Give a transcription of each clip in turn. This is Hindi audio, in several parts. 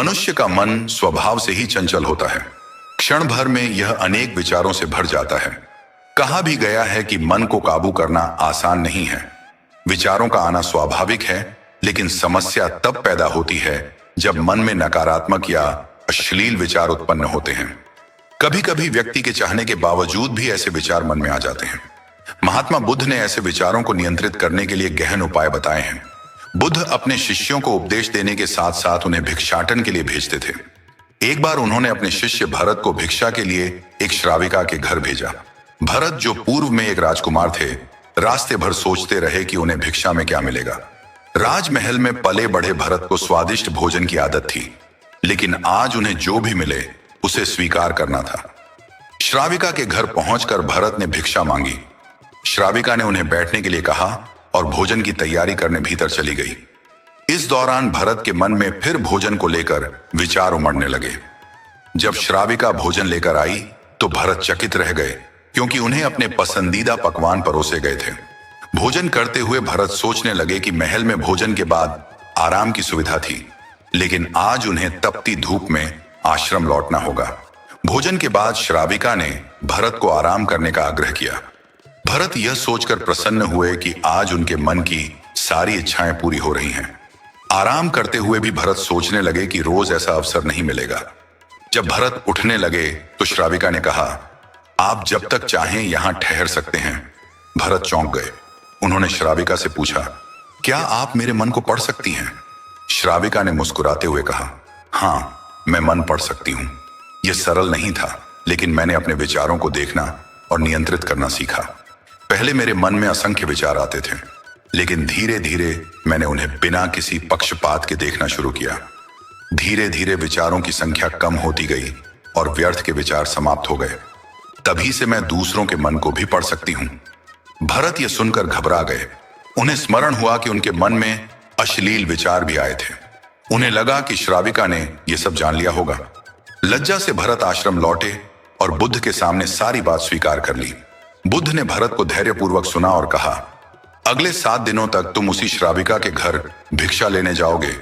मनुष्य का मन स्वभाव से ही चंचल होता है। क्षण भर में यह अनेक विचारों से भर जाता है। कहा भी गया है कि मन को काबू करना आसान नहीं है। विचारों का आना स्वाभाविक है, लेकिन समस्या तब पैदा होती है जब मन में नकारात्मक या अश्लील विचार उत्पन्न होते हैं। कभी कभी व्यक्ति के चाहने के बावजूद भी ऐसे विचार मन में आ जाते हैं। महात्मा बुद्ध ने ऐसे विचारों को नियंत्रित करने के लिए गहन उपाय बताए हैं। बुद्ध अपने शिष्यों को उपदेश देने के साथ साथ उन्हें भिक्षाटन के लिए भेजते थे। एक बार उन्होंने अपने शिष्य भरत को भिक्षा के लिए एक श्राविका के घर भेजा। भरत, जो पूर्व में एक राजकुमार थे, रास्ते भर सोचते रहे कि उन्हें भिक्षा में क्या मिलेगा। राजमहल में पले बढ़े भरत को स्वादिष्ट भोजन की आदत थी, लेकिन आज उन्हें जो भी मिले उसे स्वीकार करना था। श्राविका के घर पहुंचकर भरत ने भिक्षा मांगी। श्राविका ने उन्हें बैठने के लिए कहा और भोजन की तैयारी करने भीतर चली गई। इस दौरान भरत के मन में फिर भोजन को लेकर विचार उमड़ने लगे। जब श्राविका भोजन लेकर आई तो भरत चकित रह गए, क्योंकि उन्हें अपने पसंदीदा पकवान परोसे गए थे। भोजन करते हुए भरत सोचने लगे कि महल में भोजन के बाद आराम की सुविधा थी, लेकिन आज उन्हें तपती धूप में आश्रम लौटना होगा। भोजन के बाद श्राविका ने भरत को आराम करने का आग्रह किया। भरत यह सोचकर प्रसन्न हुए कि आज उनके मन की सारी इच्छाएं पूरी हो रही हैं। आराम करते हुए भी भरत सोचने लगे कि रोज ऐसा अवसर नहीं मिलेगा। जब भरत उठने लगे तो श्राविका ने कहा, आप जब तक चाहें यहां ठहर सकते हैं। भरत चौंक गए। उन्होंने श्राविका से पूछा, क्या आप मेरे मन को पढ़ सकती हैं? श्राविका ने मुस्कुराते हुए कहा, हाँ, मैं मन पढ़ सकती हूं। यह सरल नहीं था, लेकिन मैंने अपने विचारों को देखना और नियंत्रित करना सीखा। पहले मेरे मन में असंख्य विचार आते थे, लेकिन धीरे धीरे मैंने उन्हें बिना किसी पक्षपात के देखना शुरू किया। धीरे धीरे विचारों की संख्या कम होती गई और व्यर्थ के विचार समाप्त हो गए। तभी से मैं दूसरों के मन को भी पढ़ सकती हूं। भरत ये सुनकर घबरा गए। उन्हें स्मरण हुआ कि उनके मन में अश्लील विचार भी आए थे। उन्हें लगा कि श्राविका ने यह सब जान लिया होगा। लज्जा से भरत आश्रम लौटे और बुद्ध के सामने सारी बात स्वीकार कर ली। बुद्ध ने भरत को धैर्यपूर्वक सुना और कहा, अगले 7 दिनों तक तुम उसी श्राविका के घर भिक्षा लेने जाओगे,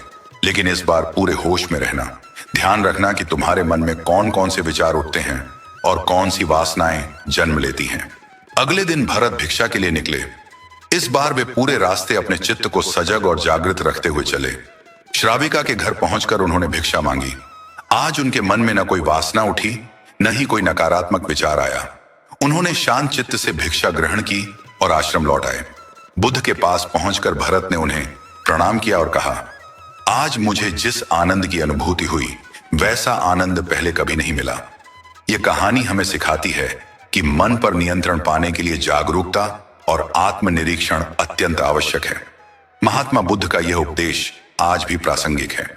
लेकिन इस बार पूरे होश में रहना। ध्यान रखना कि तुम्हारे मन में कौन कौन से विचार उठते हैं और कौन सी वासनाएं जन्म लेती हैं। अगले दिन भरत भिक्षा के लिए निकले। इस बार वे पूरे रास्ते अपने चित्त को सजग और जागृत रखते हुए चले। श्राविका के घर पहुंचकर उन्होंने भिक्षा मांगी। आज उनके मन में न कोई वासना उठी, न ही कोई नकारात्मक विचार आया। उन्होंने शांत चित्त से भिक्षा ग्रहण की और आश्रम लौट आए। बुद्ध के पास पहुंचकर भरत ने उन्हें प्रणाम किया और कहा, आज मुझे जिस आनंद की अनुभूति हुई वैसा आनंद पहले कभी नहीं मिला। यह कहानी हमें सिखाती है कि मन पर नियंत्रण पाने के लिए जागरूकता और आत्मनिरीक्षण अत्यंत आवश्यक है। महात्मा बुद्ध का यह उपदेश आज भी प्रासंगिक है।